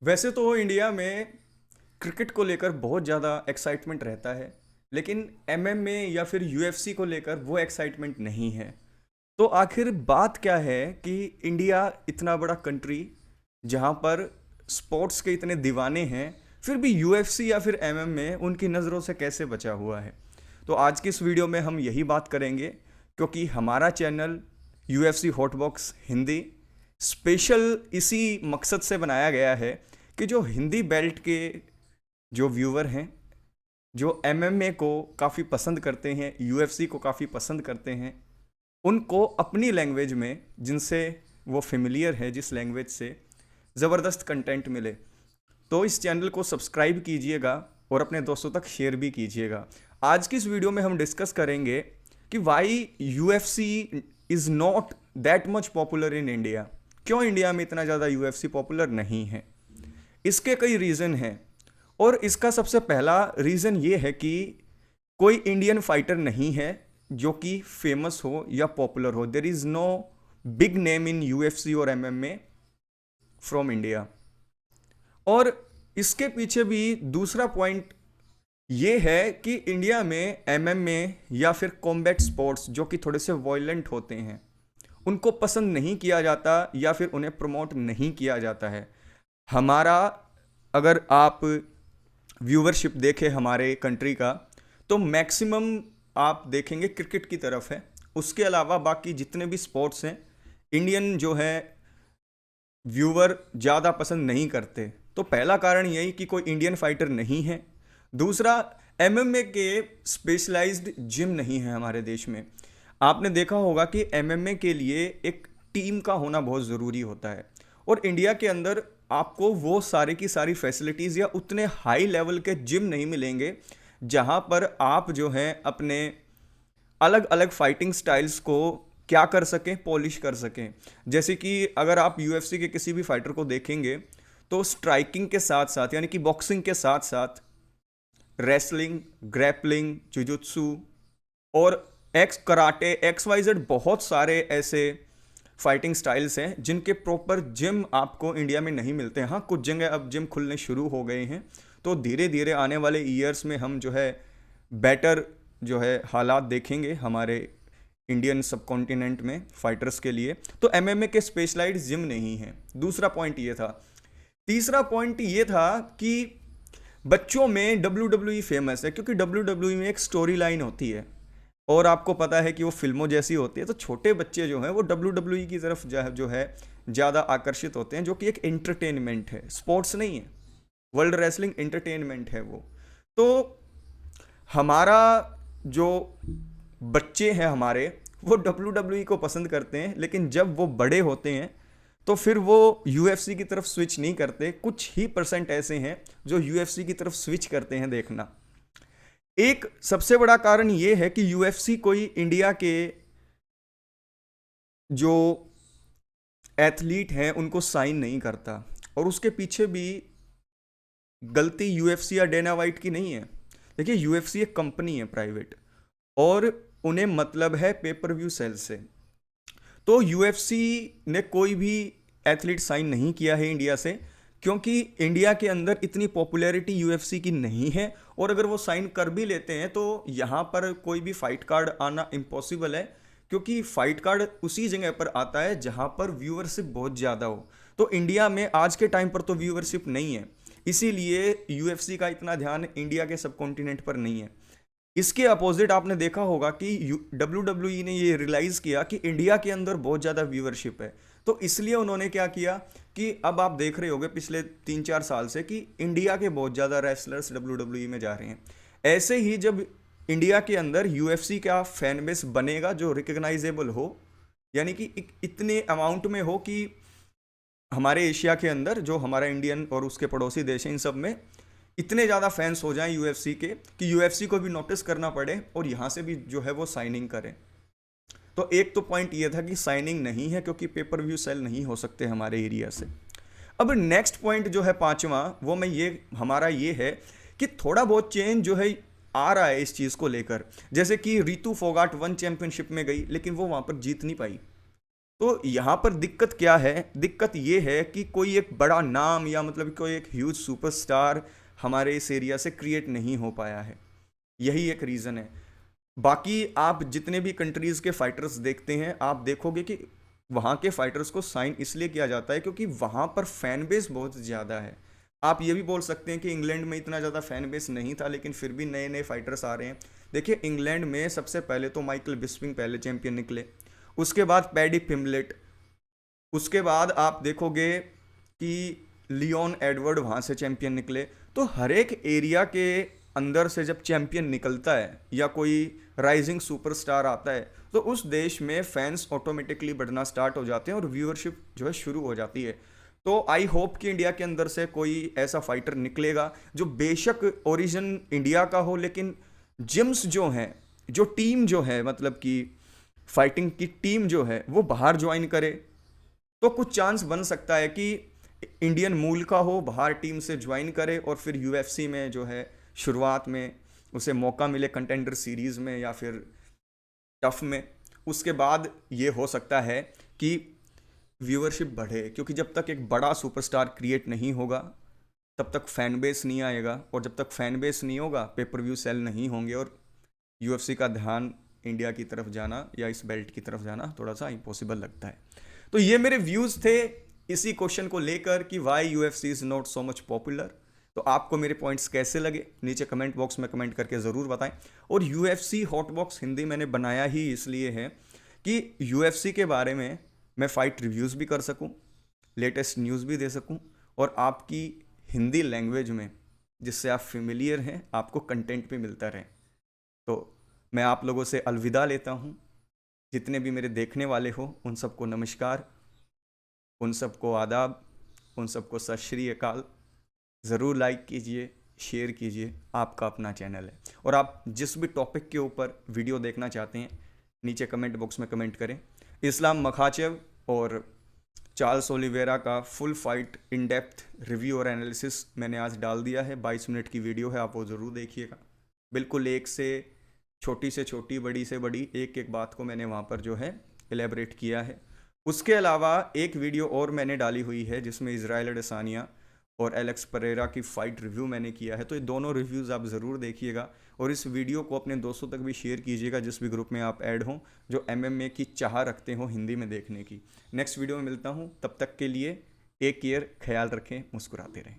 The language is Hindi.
वैसे तो इंडिया में क्रिकेट को लेकर बहुत ज़्यादा एक्साइटमेंट रहता है, लेकिन एमएमए या फिर यूएफसी को लेकर वो एक्साइटमेंट नहीं है। तो आखिर बात क्या है कि इंडिया इतना बड़ा कंट्री जहाँ पर स्पोर्ट्स के इतने दीवाने हैं, फिर भी यूएफसी या फिर एमएमए उनकी नज़रों से कैसे बचा हुआ है। तो आज की इस वीडियो में हम यही बात करेंगे, क्योंकि हमारा चैनल यूएफसी हॉटबॉक्स हिंदी स्पेशल इसी मकसद से बनाया गया है कि जो हिंदी बेल्ट के जो व्यूवर हैं, जो एमएमए को काफ़ी पसंद करते हैं, यूएफसी को काफ़ी पसंद करते हैं, उनको अपनी लैंग्वेज में, जिनसे वो फेमिलियर है, जिस लैंग्वेज से, ज़बरदस्त कंटेंट मिले। तो इस चैनल को सब्सक्राइब कीजिएगा और अपने दोस्तों तक शेयर भी कीजिएगा। आज की इस वीडियो में हम डिस्कस करेंगे कि why UFC is not that much popular in India. क्यों इंडिया में इतना ज़्यादा यूएफसी पॉपुलर नहीं है। इसके कई रीज़न हैं, और इसका सबसे पहला रीज़न ये है कि कोई इंडियन फाइटर नहीं है जो कि फेमस हो या पॉपुलर हो। There is no big name in UFC और एमएमए फ्रॉम इंडिया। और इसके पीछे भी दूसरा पॉइंट ये है कि इंडिया में एमएमए या फिर कॉम्बैट स्पोर्ट्स जो कि थोड़े से वॉयलेंट होते हैं, उनको पसंद नहीं किया जाता या फिर उन्हें प्रमोट नहीं किया जाता है। हमारा, अगर आप व्यूवरशिप देखें हमारे कंट्री का, तो मैक्सिमम आप देखेंगे क्रिकेट की तरफ है। उसके अलावा बाकी जितने भी स्पोर्ट्स हैं, इंडियन जो है व्यूवर ज़्यादा पसंद नहीं करते। तो पहला कारण यही कि कोई इंडियन फाइटर नहीं है। दूसरा, एमएमए के स्पेशलाइज्ड जिम नहीं है हमारे देश में। आपने देखा होगा कि एमएमए के लिए एक टीम का होना बहुत ज़रूरी होता है, और इंडिया के अंदर आपको वो सारी की सारी फैसिलिटीज़ या उतने हाई लेवल के जिम नहीं मिलेंगे जहाँ पर आप जो हैं अपने अलग अलग फाइटिंग स्टाइल्स को क्या कर सकें, पॉलिश कर सकें। जैसे कि अगर आप यूएफसी के किसी भी फाइटर को देखेंगे, तो स्ट्राइकिंग के साथ साथ, यानी कि बॉक्सिंग के साथ साथ, रेसलिंग, ग्रैपलिंग, जुजुत्सु और X karate, X Y Z, बहुत सारे ऐसे फाइटिंग स्टाइल्स हैं जिनके प्रॉपर जिम आपको इंडिया में नहीं मिलते हैं। हाँ, कुछ जगह अब जिम खुलने शुरू हो गए हैं, तो धीरे धीरे आने वाले ईयर्स में हम जो है बेटर जो है हालात देखेंगे हमारे इंडियन सब कॉन्टिनेंट में फाइटर्स के लिए। तो एमएमए के स्पेशलाइज्ड जिम नहीं है। दूसरा पॉइंट ये था। तीसरा पॉइंट ये था कि बच्चों में डब्ल्यू डब्ल्यू ई फेमस है, क्योंकि डब्ल्यू डब्ल्यू ई में एक स्टोरी लाइन होती है, और आपको पता है कि वो फिल्मों जैसी होती है। तो छोटे बच्चे जो हैं वो डब्ल्यू डब्ल्यू ई की तरफ जो है ज़्यादा आकर्षित होते हैं, जो कि एक एंटरटेनमेंट है, स्पोर्ट्स नहीं है। वर्ल्ड रेसलिंग एंटरटेनमेंट है वो। तो हमारा जो बच्चे हैं हमारे, वो डब्ल्यू डब्ल्यू ई को पसंद करते हैं, लेकिन जब वो बड़े होते हैं तो फिर वो यूएफसी की तरफ स्विच नहीं करते। कुछ ही परसेंट ऐसे हैं जो यूएफसी की तरफ स्विच करते हैं। देखना, एक सबसे बड़ा कारण ये है कि यूएफसी कोई इंडिया के जो एथलीट हैं उनको साइन नहीं करता, और उसके पीछे भी गलती यूएफसी या डेना वाइट की नहीं है। देखिए, यूएफसी एक कंपनी है प्राइवेट, और उन्हें मतलब है पेपर व्यू सेल से। तो यूएफसी ने कोई भी एथलीट साइन नहीं किया है इंडिया से, क्योंकि इंडिया के अंदर इतनी पॉपुलैरिटी यूएफसी की नहीं है। और अगर वो साइन कर भी लेते हैं तो यहाँ पर कोई भी फाइट कार्ड आना इम्पॉसिबल है, क्योंकि फाइट कार्ड उसी जगह पर आता है जहाँ पर व्यूअरशिप बहुत ज़्यादा हो। तो इंडिया में आज के टाइम पर तो व्यूअरशिप नहीं है, इसीलिए यूएफसी का इतना ध्यान इंडिया के सब कॉन्टिनेंट पर नहीं है। इसके अपोजिट आपने देखा होगा कि डब्ल्यू डब्ल्यू ई ने ये रियलाइज़ किया कि इंडिया के अंदर बहुत ज़्यादा व्यूअरशिप है, तो इसलिए उन्होंने क्या किया कि अब आप देख रहे होंगे पिछले 3-4 साल से कि इंडिया के बहुत ज़्यादा रेसलर्स डब्ल्यू डब्ल्यू ई में जा रहे हैं। ऐसे ही जब इंडिया के अंदर यूएफसी का फैन बेस बनेगा जो रिकग्नाइजेबल हो, यानी कि इतने अमाउंट में हो कि हमारे एशिया के अंदर जो हमारा इंडियन और उसके पड़ोसी देश हैं, इन सब में इतने ज़्यादा फैंस हो जाएं यूएफसी के कि यूएफसी को भी नोटिस करना पड़े और यहाँ से भी जो है वो साइनिंग करें। तो एक तो पॉइंट ये था कि साइनिंग नहीं है, क्योंकि पेपर व्यू सेल नहीं हो सकते हमारे एरिया से। अब नेक्स्ट पॉइंट जो है पांचवा, वो मैं ये हमारा ये है कि थोड़ा बहुत चेंज जो है आ रहा है इस चीज़ को लेकर। जैसे कि रितु फोगाट वन चैंपियनशिप में गई, लेकिन वो वहाँ पर जीत नहीं पाई। तो यहाँ पर दिक्कत क्या है? दिक्कत ये है कि कोई एक बड़ा नाम या मतलब कोई एक ह्यूज सुपरस्टार हमारे इस एरिया से क्रिएट नहीं हो पाया है। यही एक रीज़न है। बाकी आप जितने भी कंट्रीज़ के फाइटर्स देखते हैं, आप देखोगे कि वहाँ के फाइटर्स को साइन इसलिए किया जाता है क्योंकि वहाँ पर फैन बेस बहुत ज़्यादा है। आप ये भी बोल सकते हैं कि इंग्लैंड में इतना ज़्यादा फैन बेस नहीं था, लेकिन फिर भी नए नए फाइटर्स आ रहे हैं। देखिए, इंग्लैंड में सबसे पहले तो माइकल बिस्पिंग पहले चैंपियन निकले, उसके बाद पैडी पिम्बलेट, उसके बाद आप देखोगे कि लियोन एडवर्ड वहाँ से चैंपियन निकले। तो हर एक एरिया के अंदर से जब चैंपियन निकलता है या कोई राइजिंग सुपरस्टार आता है, तो उस देश में फैंस ऑटोमेटिकली बढ़ना स्टार्ट हो जाते हैं और व्यूअरशिप जो है शुरू हो जाती है। तो आई होप कि इंडिया के अंदर से कोई ऐसा फाइटर निकलेगा जो बेशक ओरिजिन इंडिया का हो, लेकिन जिम्स जो हैं, जो टीम जो है, मतलब कि फाइटिंग की टीम जो है, वो बाहर ज्वाइन करे। तो कुछ चांस बन सकता है कि इंडियन मूल का हो, बाहर टीम से ज्वाइन करे और फिर यूएफसी में जो है शुरुआत में उसे मौका मिले कंटेंडर सीरीज में या फिर टफ में। उसके बाद ये हो सकता है कि व्यूअरशिप बढ़े, क्योंकि जब तक एक बड़ा सुपरस्टार क्रिएट नहीं होगा तब तक फैन बेस नहीं आएगा, और जब तक फैन बेस नहीं होगा पेपर व्यू सेल नहीं होंगे, और यूएफसी का ध्यान इंडिया की तरफ जाना या इस बेल्ट की तरफ जाना थोड़ा सा इम्पॉसिबल लगता है। तो ये मेरे व्यूज़ थे इसी क्वेश्चन को लेकर कि why UFC is not so much popular. तो आपको मेरे पॉइंट्स कैसे लगे नीचे कमेंट बॉक्स में कमेंट करके ज़रूर बताएं। और यूएफसी हॉट बॉक्स हिंदी मैंने बनाया ही इसलिए है कि यूएफसी के बारे में मैं फ़ाइट रिव्यूज़ भी कर सकूं, लेटेस्ट न्यूज़ भी दे सकूं, और आपकी हिंदी लैंग्वेज में, जिससे आप फेमिलियर हैं, आपको कंटेंट भी मिलता रहे। तो मैं आप लोगों से अलविदा लेता हूँ। जितने भी मेरे देखने वाले हो उन सबको नमस्कार, उन सबको आदाब, उन सबको सत श्री अकाल। ज़रूर लाइक कीजिए, शेयर कीजिए, आपका अपना चैनल है। और आप जिस भी टॉपिक के ऊपर वीडियो देखना चाहते हैं नीचे कमेंट बॉक्स में कमेंट करें। इस्लाम मखाचेव और चार्ल्स ओलिवेरा का full fight in depth review और एनालिसिस मैंने आज डाल दिया है। 22 मिनट की वीडियो है, आप वो ज़रूर देखिएगा। बिल्कुल एक से छोटी, बड़ी से बड़ी एक एक बात को मैंने वहाँ पर जो है एलेबरेट किया है। उसके अलावा एक वीडियो और मैंने डाली हुई है जिसमें इज़राइल अडेसानिया और एलेक्स परेरा की फ़ाइट रिव्यू मैंने किया है। तो ये दोनों रिव्यूज़ आप ज़रूर देखिएगा, और इस वीडियो को अपने दोस्तों तक भी शेयर कीजिएगा जिस भी ग्रुप में आप ऐड हों, जो एमएमए की चाह रखते हो हिंदी में देखने की। नेक्स्ट वीडियो में मिलता हूँ, तब तक के लिए टेक केयर, ख्याल रखें, मुस्कुराते रहें।